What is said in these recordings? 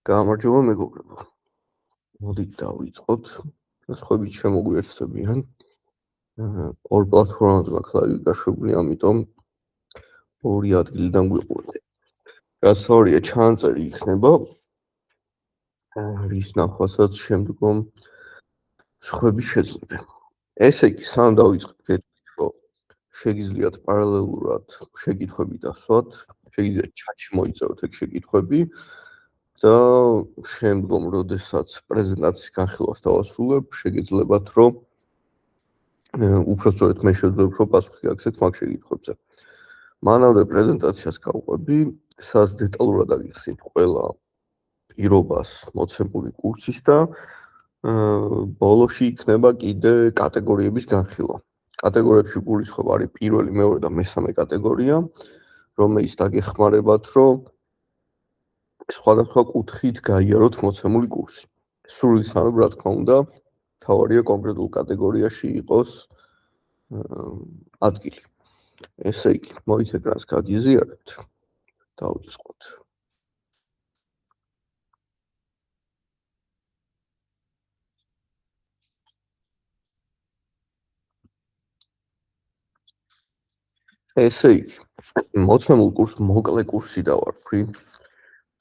გამარჯობა მეგობრებო. მოდით დავიწყოთ. სხვები შემოგვიერთდებიან. ორ პლატფორმაზე მაქვს ლაივი გაშვებული, ამიტომ ორი ადგილიდან გვიყურებთ. რაც ორია ჩანაწერი იქნება. რის ნახვასაც შემდგომ სხვები შეძლებენ. ესე იგი, სამ დავიწყეთ გეტყვით, რომ შეგიძლიათ პარალელურად შეკითხვები დასვათ, შეგიძლიათ ჩატში მოიწეროთ ეგ შეკითხვები. და შემდგომ, როდესაც პრეზენტაციის განხილვას დავასრულებ, შეგეძლებათ, რომ უпростоრეთ მე შევძლებ, რომ პასუხი გაგცეთ მაგ შეკითხვებზე. მანამდე პრეზენტაციას გავყვები, სადაც დეტალურად აგიხსნით ყველა პირობას მოცემული კურსის და ბოლოში იქნება კიდე კატეგორიების განხილვა. კატეგორიებში გულისხმობ არის პირველი, მეორე და მესამე კატეგორია, რომელიც დაგეხმარებათ, რომ სხვადასხვა კუთხით გაიაროთ მოცემული კურსი. სრულისწამებ, რა თქმა უნდა, თავარია კონკრეტულ კატეგორიაში იყოს ადგილი. ესე იგი, მოით ეკრანს გაგიზიარებთ. დავიწყოთ. ესე იგი, მოცემულ კურსს მოკლე კურსი დავარქვი.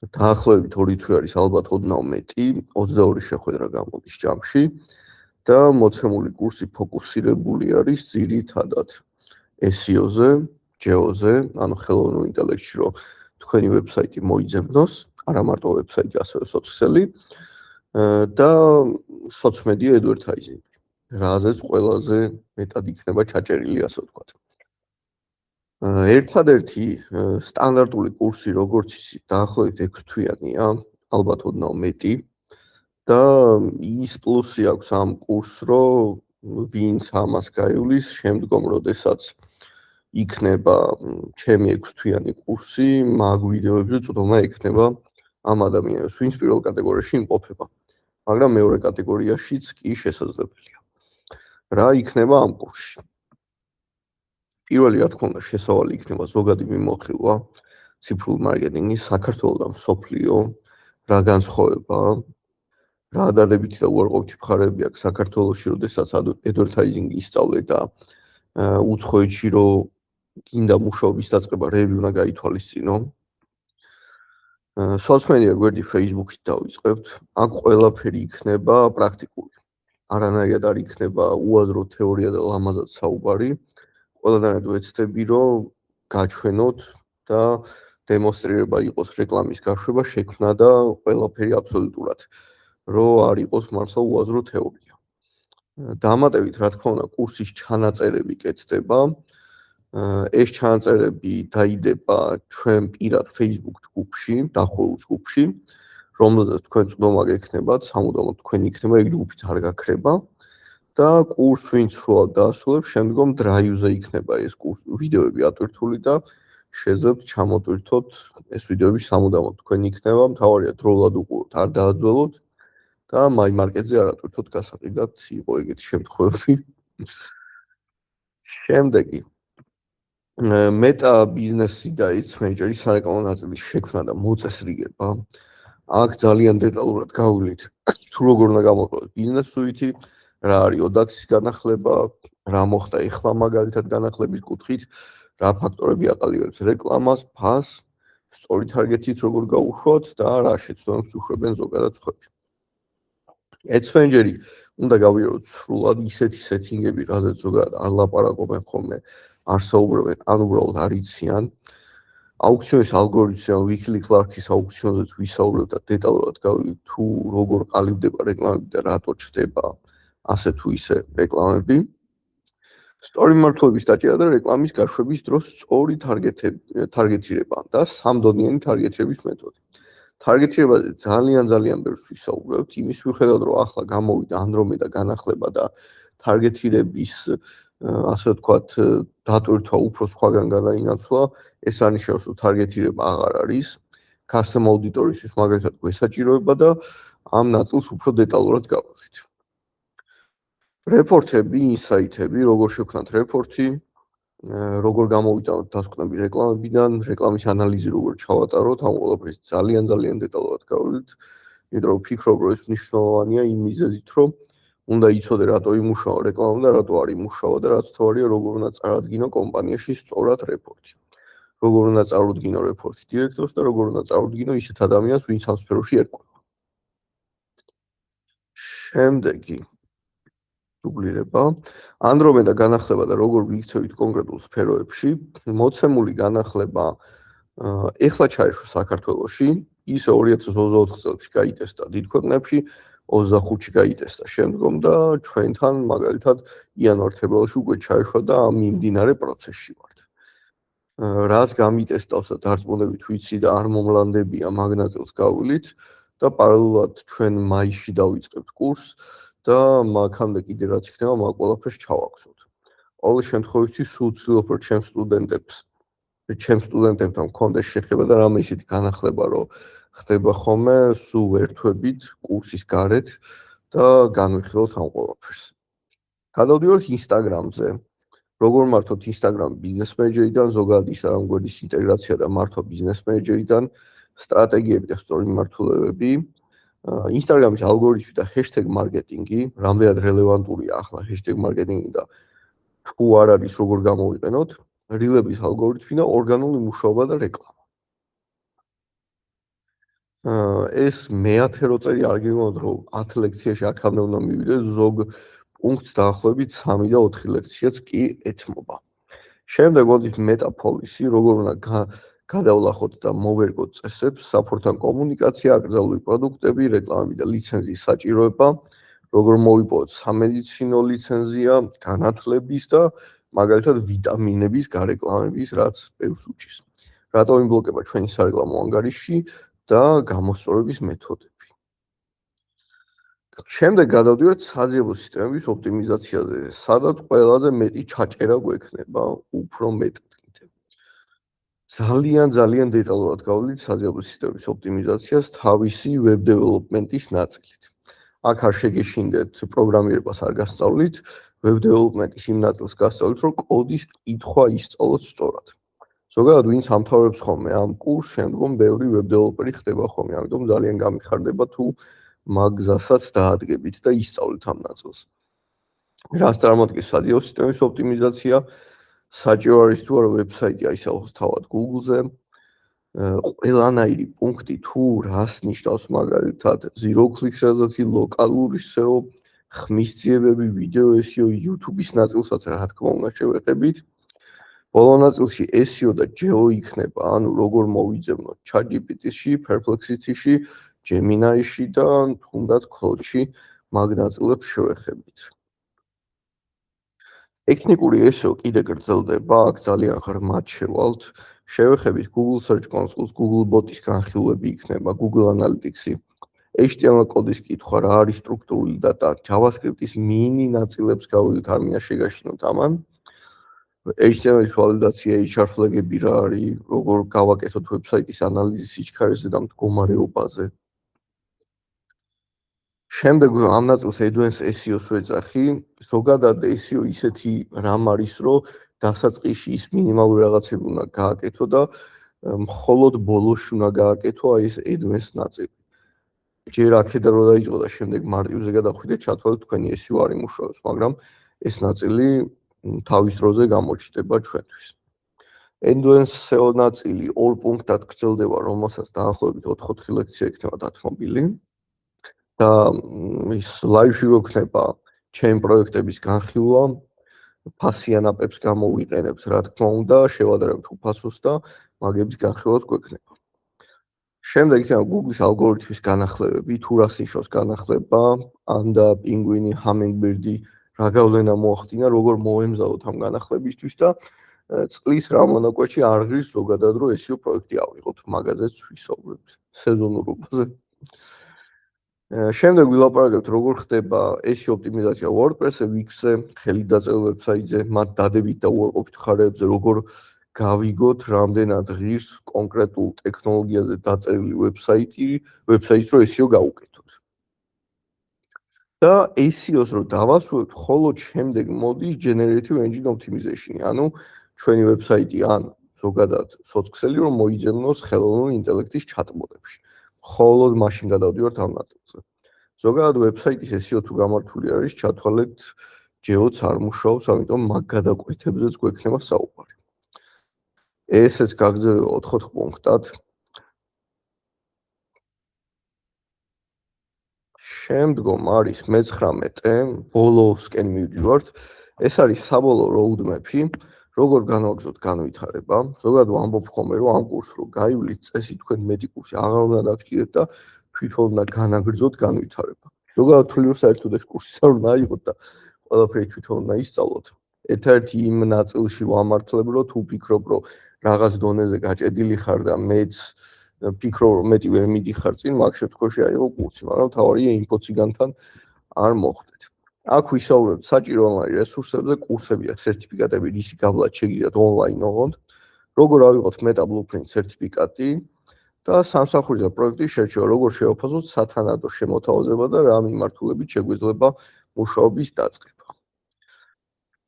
დაახლოებით 2 თვე არის ალბათ ოდნავ მეტი, 22 შეხვედრა გამოდის ჯამში და მოცემული კურსი ფოკუსირებული არის ძირითადად SEO-ზე, GEO-ზე, ანუ ხელოვნურ ინტელექტში, რომ თქვენი ვებსაიტი მოიძებნოს, არა მარტო ვებსაიტი, ასევე სოციალური და სოციმედია advertising, რაზეც ყველაზე მეტად იქნება ჩაჭერილი, ასე ვთქვათ. ერთადერთი სტანდარტული კურსი, როგორც იცით, დაახლოებით 6 თვიანია, ალბათ ოდნავ მეტი და ის პლუსი აქვს ამ კურსს, რომ ვინც ამას გაივლის, შემდგომ, როდესაც იქნება ჩემი 6 თვიანი კურსი, მაგ ვიდეოებზე წვდომა ექნება ამ ადამიანებს, ვინც პირველ კატეგორიაში იმყოფება. მაგრამ მეორე კატეგორიაშიც კი შესაძლებელია. რა იქნება ამ კურსში? პირველი, რა თქმა უნდა, შესავალი იქნება ზოგადი მიმოხილვა ციფრულ მარკეტინგის, საქართველოს და მსოფლიო, რა განსხვავება, რა დადებითი და უარყოფითი მხარეები აქვს საქართველოში, როდესაც advertising-ი ისწავლე და უცხოეთში, რომ გინდა მუშაობის დაწყება, რები უნდა გაითვალისწინო. სოციალ გვერდი Facebook-ით დავიწყებთ. აქ ყველაფერი იქნება პრაქტიკული. არანაირად არ იქნება უაზრო თეორია და ლამაზად საუბარი. ყველანაირად ვეცდები, რომ გაჩვენოთ და დემონსტრირება იყოს რეკლამის გაშვება, შექმნა და ყველაფერი აბსოლუტურად, რომ არ იყოს მართლა უაზრო თეორია. დამატებით, რა თქმა უნდა, კურსის ჩანაწერები კეთდება. ეს ჩანაწერები დაიდება ჩვენ პირად Facebook ჯგუფში, დახურულ ჯგუფში, რომელზეც თქვენ წვდომა გექნებათ, სამუდამოდ თქვენ იქნება, ეგ ჯგუფიც არ გაქრება. და კურს ვინც სრულად დაასრულებს, შემდგომ დრაივზე იქნება ეს ვიდეოები ატვირთული და შეძლებთ ჩამოტვირთოთ ეს ვიდეოები სამუდამოდ თქვენ იქნება, მთავარია დროულად უყუროთ, არ დააძველოთ და MyMarket-ზე არ ატვირთოთ გასაყიდად, იყო ეგეთი შემთხვევები. შემდეგი მეტა ბიზნესი და its manager-ის სარეკლამო ნაწილის შექმნა და მოწესრიგება. აქ ძალიან დეტალურად გავვლით, თუ როგორ უნდა გამოყენოთ ბიზნეს სუიტი, რა არის ODAX-ის განახლება, რა მოხდა ეხლა მაგალითად განახლების კუთხით, რა ფაქტორები აყალიბებს რეკლამას, ფასს, სწორი თარგეტით როგორ გაუშვათ და რა შეცდომებს უშვებენ ზოგადად სხვები. Ads Manager-ი უნდა გავიაროთ სრულად ისეთი სეტინგები, რაზეც ზოგადად არ ლაპარაკობენ ხოლმე, არ საუბრობენ, ან უბრალოდ არ იციან. აუქციონის ალგორითმი, Wikileaks Clark-ის აუქციონზეც ვისაუბრებ და დეტალურად გავიგეთ, თუ როგორ ყალიბდება რეკლამები და რატო ჩდება ასე თუ ისე რეკლამები. სწორი მმართველობის დაჭერა და რეკლამის გაშვების დროს სწორი თარგეტირება და სამდონიანი თარგეტირების მეთოდი. თარგეტირებაზე ძალიან ბევრს ვისაუბრებთ, იმის მიუხედავად, რომ ახლა გამოვიდა Andromeda განახლება და თარგეტირების, ასე ვთქვათ, დატვირთვა უფრო სხვაგან გადაინაცვლა, ეს არნიშნავს, რომ თარგეტირება აღარ არის. Custom Auditories-ის მაგალითად გვესაჭიროება და ამ ნაწილს უფრო დეტალურად გავხსნით. რეპორტები, ინსაიტები, როგორ შევქნათ რეპორტი, როგორ გამოვიტანოთ დასკვნები რეკლამებიდან, რეკლამის ანალიზი როგორ ჩავატაროთ, ამ ყველაფერს ძალიან დეტალურად გავვლით, იმიტომ რომ ვფიქრობ, რომ ეს მნიშვნელოვანია იმ მიზეზით, რომ უნდა იცოდე რატო იმუშავა რეკლამა და რატო არ იმუშავა და რაც თავარია როგორ უნდა წარადგინო კომპანიაში სწორად რეპორტი. როგორ უნდა წარუდგინო რეპორტი დირექტორს და როგორ უნდა წარუდგინო ისეთ ადამიანს, ვინც ამ სფეროში ერკვევა. შემდეგი დუბლირება. ანდრომედა განახლება და როგორ ვიქცევით კონკრეტულ სფეროებში. მოცემული განახლება ეხლა ჩაეშვა საქართველოში, ისე 2024 წელს გაიტესტა დიდ ქვეყნებში, 25-ში გაიტესტა შემდგომ და ჩვენთან მაგალითად იანვარ-თებერვალში უკვე ჩაეშვა და მიმდინარე პროცესში ვართ. რაც გამიტესტავს და დარწმუნებით ვიცი და არ მომლანდებია მაგ ნაწილს გავვლით და პარალელურად ჩვენ მაისში დავიწყებთ კურსს და მაგამდე კიდე რაც იქნება მაგ ყველაფერს ჩავაგზავნოთ. ყოველ შემთხვევაში სულ ვცდილობ რომ ჩემს სტუდენტებთან მქონდეს შეხება და რამე ისეთი განახლება რომ ხდება ხოლმე სულ ერთვებით კურსის გარეთ და განვიხილოთ ამ ყველაფერს. გადავდივართ ინსტაგრამზე. როგორ მართოთ ინსტაგრამ ბიზნეს მენეჯერიდან, ზოგადად ის არამგვერდის ინტეგრაცია და მართვა ბიზნეს მენეჯერიდან, სტრატეგიები და სწორი მმართველობები. ინსტაგრამის ალგორითმი და ჰეშტეგ მარკეტინგი, რამდენად რელევანტურია ახლა ჰეშტეგ მარკეტინგი და თუ არ არის როგორ გამოვიყენოთ, რილების ალგორითმი და ორგანული მუშაობა და რეკლამა. ეს მე-10 როწერი არ გიგონოთ რომ 10 ლექციაში აქამდე უნდა მივიდეთ, ზოგ პუნქტს დაახლოებით 3 და 4 ლექციაც კი ეთმობა. შემდეგ მოდით მეტა პოლისი, როგორ უნდა გადავლახოთ და მოვერგოთ წესებს, საფორთან კომუნიკაცია, აკრძალული პროდუქტები, რეკლამები და ლიცენზიის საჭიროება, როგორ მოვიპოვოთ სამედიცინო ლიცენზია, განათლების და მაგალითად ვიტამინების გარეკლამების, რაც ბევრს უჭირს. რატო იმბლოკება ჩვენი სარეკლამო ანგარიში და გამოსწორების მეთოდები. შემდეგ გადავდივართ საძიებო სისტემების ოპტიმიზაციაზე, სადაც ყველაზე მეტი ჩაჭერა გვექნება, უფრო მეტად. ძალიან დეტალურად გავვლით საძიებო სისტემების ოპტიმიზაციას თავისი web development-ის ნაწილით. აქ არ შეგეშინდეთ პროგრამირებას არ გასწავლით, web development-ის იმ ნაწილს გასწავლით, რომ კოდის კითხვა ისწავლოთ სწორად. ზოგადად ვინც ამთავრებს ხოლმე ამ კურსს, შემდგომ ბევრი web developer-ი ხდება ხოლმე, ამიტომ ძალიან გამიხარდება თუ მაგ გზასაც დაადგებით და ისწავლით ამ ნაწილს. რას წარმოადგენს საძიებო სისტემის ოპტიმიზაცია? საჭირო არის თუ არა ვებსაიტი აისახოს თავად Google-ზე, ყველანაირი პუნქტი თუ რას ნიშნავს მაგალითად zero click strategy, ლოკალური SEO, ხმისძიებები, ვიდეო SEO, YouTube-ის ნაწილსაც რა თქმა უნდა შევეხებით. ბოლო ნაწილში SEO და GEO იქნება, ანუ როგორ მოვიძებნოთ ChatGPT-ში, Perplexity-ში, Gemini-ში და თუნდაც Claude-ში მაგ ნაწილებს შევეხებით. ტექნიკური SEO კიდე გრძელდება, აქ ძალიან ღრმად შევალთ. შევეხებით Google Search Console-ს, Google Bot-ის განხილვები იქნება, Google Analytics-ი, HTML კოდის კითხვა, რა არის სტრუქტურული დატა, JavaScript-ის მინი ნაწილებს გავვლით, არ მინდა შეგაშინოთ ამან. HTML-ის ვალიდაცია, HR flag-ები რა არის, როგორ გავაკეთოთ ვებსაიტის ანალიზი სიჩქარეზე და მდგომარეობაზე. შემდეგ ამ ნაწილს advanced SEO-ს ვეძახი, ზოგადად SEO ისეთი რამ არის, რომ დასაწყისში ის მინიმალური რაღაცები უნდა გააკეთო და მხოლოდ ბოლოში უნდა გააკეთო აი ეს advanced ნაწილი. ჯერ აქედან რო დაიწყო და შემდეგ მარტივზე გადახვიდეთ, ჩათვალეთ თქვენი SEO არ იმუშავებს, მაგრამ ეს ნაწილი თავის დროზე გამოჩნდება ჩვენთვის. Advanced SEO ნაწილი 2 პუნქტად გრძელდება, რომელსაც დაახლოებით 4 ლექცია იქნება დათმობილი. და ის ლაივში გვექნება ჩემი პროექტების განხილვა, ფასიან აპებს გამოვიყენებთ, რა თქმა უნდა, შევადარებთ უფასოს და მაგების განხილვაც გვექნება. შემდეგ იქნება Google-ის ალგორითმის განახლებები, თუ რას ნიშნავს განახლება, Panda, Penguin, Hummingbird, რა გავლენა მოახდინა, როგორ მოემზადოთ ამ განახლებისთვის და წლის რა მონაკვეთში არ ღირს ზოგადად რომ SEO პროექტი ავიღოთ, მაგაზეც ვისაუბრებთ სეზონურობაზე. შემდეგ ვილაპარაკებთ როგორ ხდება SEO ოპტიმიზაცია WordPress-ზე, Wix-ზე, ხელით დაწერილ ვებსაიტზე, მათ დადებით და უარყოფით მხარეებზე, როგორ გავიგოთ რამდენად ღირს კონკრეტულ ტექნოლოგიაზე დაწერილი ვებსაიტს რო SEO გავუკეთოთ. და SEO-ს რო დავასრულებთ, ხოლო შემდეგ მოდის Generative Engine Optimization, ანუ ჩვენი ვებსაიტი ან ზოგადად სოციქსელი რომ მოიძებნოს ხელოვნური ინტელექტის ჩატბოდებში. მხოლოდ მაშინ გადავდივართ ამ ნაწილზე. ზოგადად ვებსაიტის SEO თუ გამართული არის, ჩათვალეთ ჯეოც არ მუშაობს, ამიტომ მაგ გადაკვეთებზეც გვექნება საუბარი. ესეც გაგრძელება 4 პუნქტად. შემდგომ არის მე-19, ბოლოსკენ მივდივართ. ეს არის საბოლოო roadmap-ი, როგორ განვაგრძოთ განვითარება. ზოგადად ვამბობ ხოლმე, რომ ამ კურსს რო გაივლით, წესი თქვენ მეტი კურსი აღარ უნდა დაგჭირდეთ და თვითონ უნდა განაგრძოთ განვითარება. ზოგადად თვლი რომ საერთოდ ეს კურსი არ უნდა აიღოთ და ყველაფერი თვითონ უნდა ისწავლოთ. ერთ-ერთი იმ ნაწილში ვამართლებ, რომ თუ ფიქრობ, რომ რაღაც დონეზე გაჭედილი ხარ და მეც ფიქრობ, რომ მეტი ვერ მიდიხარ წინ, მაგ შემთხვევაში აიღო კურსი, მაგრამ თავარია ინფო ციგანთან არ მოხვდეთ. აქ ვისაუბრებთ საჭირო ონლაინ რესურსებზე, კურსები აქვს, სერტიფიკატები, რისი გავლაც შეგიძლიათ ონლაინ ოღონდ, როგორ ავიღოთ Meta Blueprint სერტიფიკატი და სამსახურის და პროექტის შერჩევა, როგორ შევაფასოთ სათანადო შემოთავაზება და რა მიმართულებით შეგვეძლება მუშაობის დაწყება.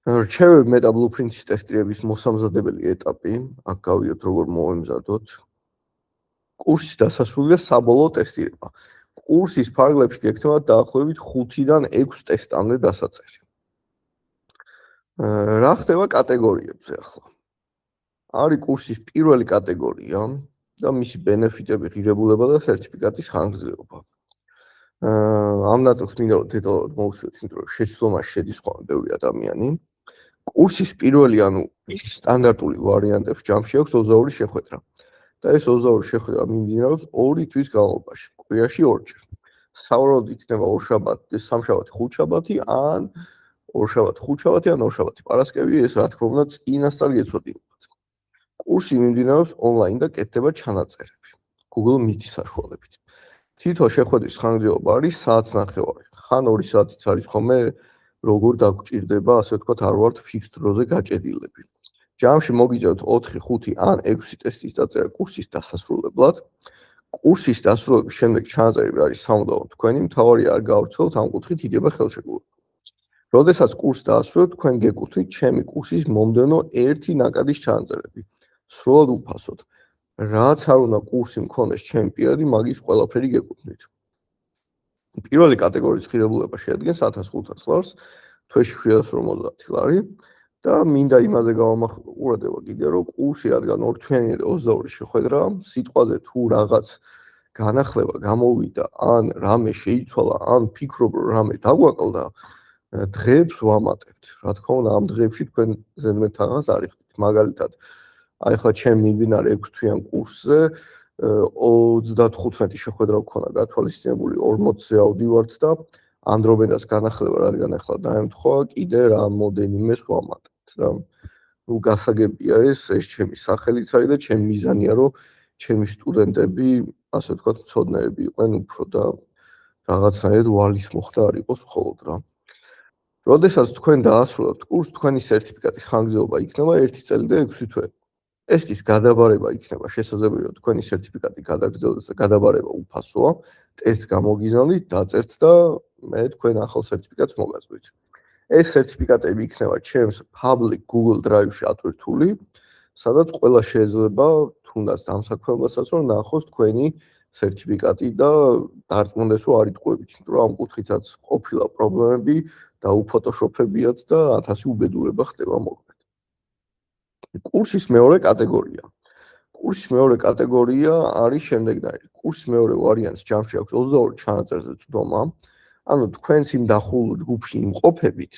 რჩევები Meta Blueprint-ის ტესტირების მოსამზადებელი ეტაპი, აქ გავიგოთ როგორ მოვემზადოთ. კურსის დასასრული და საბოლოო ტესტირება. კურსის ფარგლებში გექნება დაახლოებით 5-დან 6 ტესტამდე დასაწერი. რა ხდება კატეგორიებზე ახლა? არის კურსის პირველი კატეგორია და მისი ბენეფიტები, ღირებულება და სერტიფიკატის ხანგრძლივობა. ამ ნაწილს მინდა რომ დეტალურად მოვუსვით, იმიტომ რომ შეცდომაში შედის ხოლმე ბევრი ადამიანი. კურსის პირველი, ანუ სტანდარტული ვარიანტებს ჯამში აქვს 22 შეხვედრა. და ეს 22 შეხვედრა მიმდინარეობს 2 თვის განმავლობაში, კვირაში 2 ჯერ. სავარაუდოდ იქნება ორშაბათი, სამშაბათი, ხუთშაბათი ან ორშაბათი, ხუთშაბათი ან ორშაბათი. პარასკევი ეს რა თქმა უნდა წინასწარ გეცოდინებათ. კურსი მიმდინარეობს ონლაინ და კეთდება ჩანაწერები Google Meet-ის საშუალებით. თითო შეხვედრის ხანგრძლივობა არის საათნახევარი. ხან 2 საათიც არის ხოლმე როგორ დაგჭირდება, ასე ვთქვათ, არ ვართ ფიქსდ დროზე გაჭედილები. ჯამში მოგიწევთ 4, 5 ან 6 ტესტის დაწერა კურსის დასასრულებლად. კურსის დასრულების შემდეგ ჩანაწერები არის სამუდამოდ თქვენი, მთავარია არ გავრცელოთ, ამ კუთხით იდება ხელშეკრულება. როდესაც კურსს დაასრულებთ, თქვენ გეკუთვნით ჩემი კურსის მომდევნო 1 ნაკადის ჩანაწერები. სრულად უფასოდ. რაც არ უნდა კურსი მქონდეს ჩემი პირადი, მაგის ყველაფერი გეკუთვნით. პირველი კატეგორიის ღირებულება შეადგენს 1500 ლარს, თვეში 750 ლარი. და მინდა იმაზე გავამახვილებო კიდე, რომ კურსი რადგან ორთვიანი და 22 შეხვედრა, სიტყვაზე თუ რაღაც განახლება გამოვიდა, ან რამე შეიცვალა, ან ფიქრობ, რომ რამე დაგვაკლდა, დღეებს ვამატებთ. რა თქმა უნდა, ამ დღეებში თქვენ ზედმეტ რაღაც არ იხდით. მაგალითად, აი ახლა ჩემ მიმდინარე 6 თვიან კურსზე 35 შეხვედრა გქონდა გათვალისწინებული, 40-ზე ავდივართ და ანდრომედას განახლება, რადგან ახლა დაემთხვა, კიდე რამოდენიმეს ვამატებთ. და ნუ გასაგებია ეს ჩემი სახელიც არის და ჩემი მიზანია, რომ ჩემი სტუდენტები, ასე ვთქვათ, მცოდნეები იყვნენ უფრო და რაღაცნაირად ვალის მოხდა არ იყოს მხოლოდ რა. როდესაც თქვენ დაასრულებთ კურსს, თქვენი სერტიფიკატის ხანგრძლივობა იქნება 1 წელი და 6 თვე. ტესტის გადაბარება იქნება შესაძლებელი, რომ თქვენი სერტიფიკატი გადაგრძელდეს და გადაბარება უფასოა. ტესტს გამოგიზავნით, დაწერთ და მე თქვენ ახალ სერტიფიკატს მოგაზრდით. ეს სერტიფიკატები იქნება ჩემს public Google Drive-ში ატვირთული, სადაც ყველა შეიძლება თუნდაც დამსაქმებასაც რომ ნახოს თქვენი სერტიფიკატი და დარწმუნდეს რომ არ იტყუებით, იმიტომ რომ ამ კუთხითაც ყოფილა პრობლემები და უფოტოშოპებიათ და 1000 უბედურება ხდება მოკლედ. კურსის მეორე კატეგორია. კურსის მეორე კატეგორია არის შემდეგნაირი. კურსის მეორე ვარიანტს ჯამში აქვს 22 ჩანაწერზე წვდომა. ანუ თქვენს იმ დახულ ჯგუფში იმყოფებით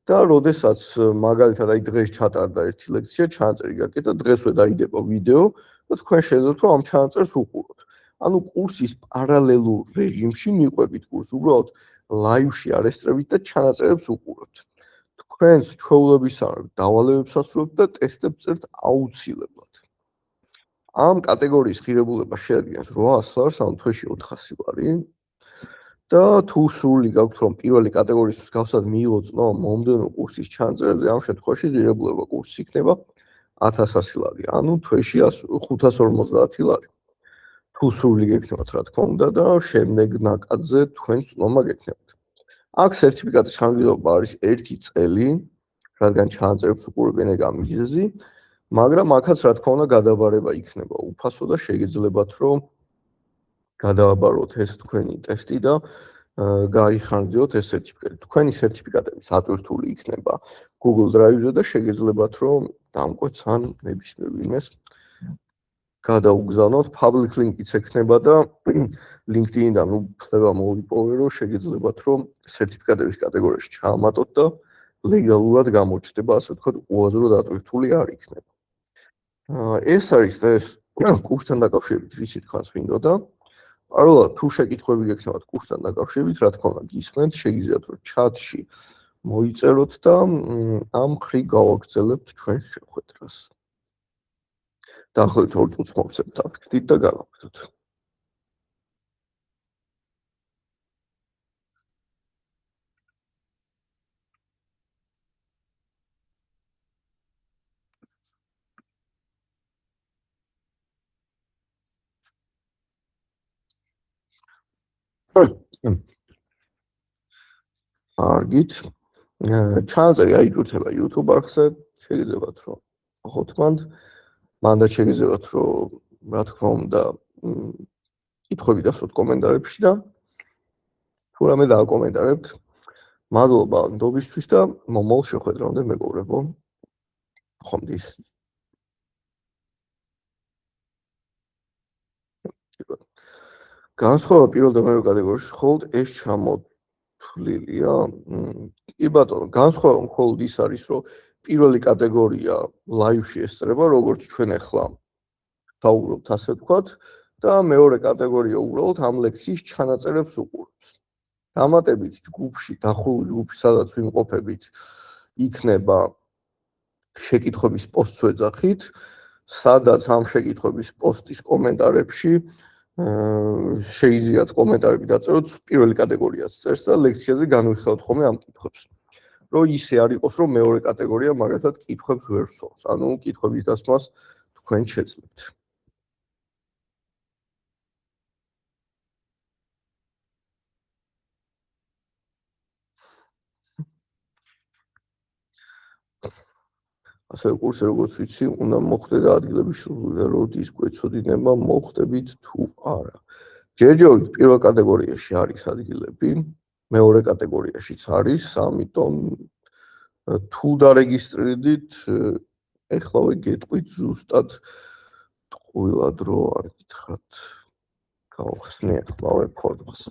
და როდესაც მაგალითად აი დღეს ჩატარდა ერთი ლექცია, ჩანაწერი გაკეთა, დღესვე დაიდება ვიდეო და თქვენ შეძლებთ რომ ამ ჩანაწერს უყუროთ. ანუ კურსის პარალელურ რეჟიმში მიყვებით კურსს, უბრალოდ ლაივში არ ესწრებით და ჩანაწერებს უყურებთ. თქვენს ჩვეულებისამებრ დავალებებს ასრულებთ და ტესტებს წერთ აუცილებლად. ამ კატეგორიის ღირებულება შეადგენს 800 ლარს, ანუ თვეში 400 ლარი. და თუ სრული გაქვთ რომ პირველი კატეგორიის მსგავსად მიიღოთ წნოვა მომდევნო კურსის ჩანაწერებზე, ამ შემთხვევაში ღირებულება კურსის იქნება 1100 ლარი, ანუ თვეში 550 ლარი. თუ სრული გექნებათ, რა თქმა უნდა, და შემდეგ ნაკადზე თქვენ წნომა გექნებათ. აქ სერტიფიკატის ხანგრძლივობა არის 1 წელი რადგან ჩაანწერებს უყურებენ ეგ ამიზეზი, მაგრამ აქაც რა თქმა უნდა გადაბარება იქნება უფასო და შეგეძლებათ რომ გადააბაროთ ეს თქვენი ტესტი და გაიხარჯოთ ეს სერტიფიკატი. თქვენი სერტიფიკატები სატვირთული იქნება Google Drive-ზე და შეგეძლებათ რომ დამკვეთს ან ნებისმიერ ვინმეს გადაუგზავნოთ. Public link-იც ექნება და LinkedIn-დან უფლება მოვიპოვე რომ შეგეძლებათ რომ სერტიფიკატების კატეგორიაში ჩაამატოთ და ლეგალურად გამოჩნდება, ასე ვთქვათ, უაზრო დატვირთული არ იქნება. ეს არის ეს კურსთან დაკავშირებით რისი თქვას მინდოდა. პარალელურად თუ შეკითხვები გექნებათ კურსთან დაკავშირებით, რა თქმა უნდა გისმენთ, შეგიძლიათ რომ ჩატში მოიწეროთ და ამ ხრი გავაგრძელებთ ჩვენ შეხვედრას. დაახლოებით 2 წუთს მოვცემთ აფიქრით და გავაგრძელოთ. არგით ჩანაწერი აიჭურთება YouTube არხზე, შეგიძლიათ რომ ხოთმანდ, მანდაც შეგიძლიათ რომ რა თქმა უნდა კითხვები დასვათ კომენტარებში და თუ რამე დააკომენტარებთ, მადლობა ნდობისთვის და მომავალ შეხვედრამდე მეგობრებო. ხომდის. განსხვავება პირველ და მეორე კატეგორიაში მხოლოდ ეს ჩამოთვლილია. კი ბატონო, განსხვავება მხოლოდ ის არის, რომ პირველი კატეგორია ლაივში ესწრება, როგორც ჩვენ ახლა საუბრობთ, ასე ვთქვათ, და მეორე კატეგორია უბრალოდ ამ ლექციის ჩანაწერებს უყურებს. დამატებით ჯგუფში, დახურულ ჯგუფში, სადაც ვიმყოფებით, იქნება შეკითხვების პოსტს ვეძახით, სადაც ამ შეკითხვების პოსტის კომენტარებში შეიძლიათ კომენტარები დაწეროთ, პირველი კატეგორიაც წერს და ლექციაზე განვიხილავთ ხოლმე ამ კითხვებს. რომ ისე არ იყოს, რომ მეორე კატეგორია მაგალითად კითხვებს ვერ სვავს. ანუ კითხვების დასმას თქვენ შეძლებთ. ასევე კურსი როგორც ვიცი, უნდა მოხდეთ ადგილების შუა, როდის გვეცოდინება, მოხდებით თუ არა. ჯერჯერობით პირველ კატეგორიაში არის ადგილები, მეორე კატეგორიაშიც არის, ამიტომ თუ დარეგისტრირდით, ეხლავე გეტყვით ზუსტად ყველა დრო არ გითხრათ. გავხსნი ეხლავე ფორმას.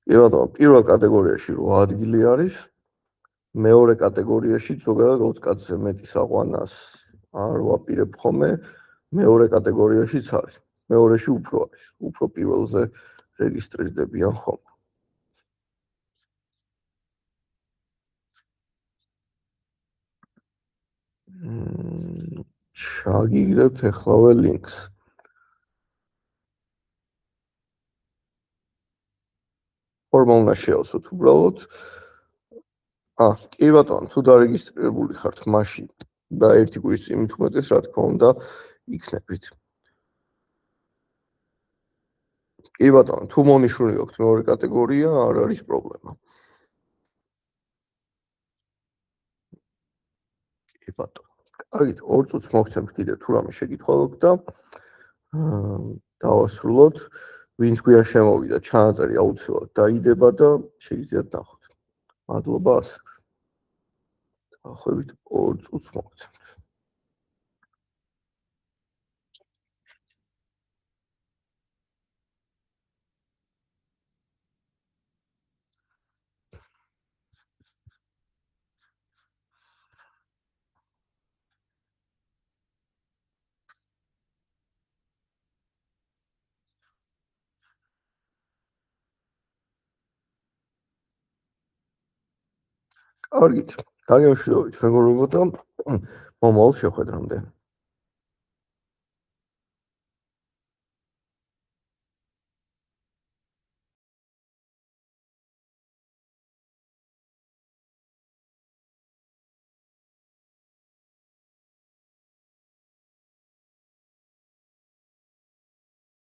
პირველ კატეგორიაში 8 ადგილი არის, მეორე კატეგორიაში ზოგადად 20 კაცზე მეტი საყვანას არ ვაპირებ ხოლმე, მეორე კატეგორიაშიც არის. მეორეში უფრო არის, უფრო პირველზე რეგისტრირდებიან ხოლმე. ჩაგიგდებთ ეხლავე ლინკს. ფორმა უნდა შეავსოთ უბრალოდ. კი ბატონო, თუ დარეგისტრირებული ხართ მაშინ და ერთი კვირის წინ მით უმეტეს, რა თქმა უნდა, იქნებით. კი ბატონო, თუ მონიშნული აქვს მეორე კატეგორია, არ არის პრობლემა. კი ბატონო. კარგით, 2 წუთს მოგცემთ კიდე თუ რამე შეკითხვა გაქვთ და დავასრულოთ. ვინც გვიან შემოვიდა, ჩანაწერი აუცილებლად დაიდება და შეგიძლიათ ნახოთ. მადლობა ასე. დაახლოებით 2 წუთს მოგცემთ. კარგით, დაგემშვიდობებით მეგობრებო და მომავალ შეხვედრამდე.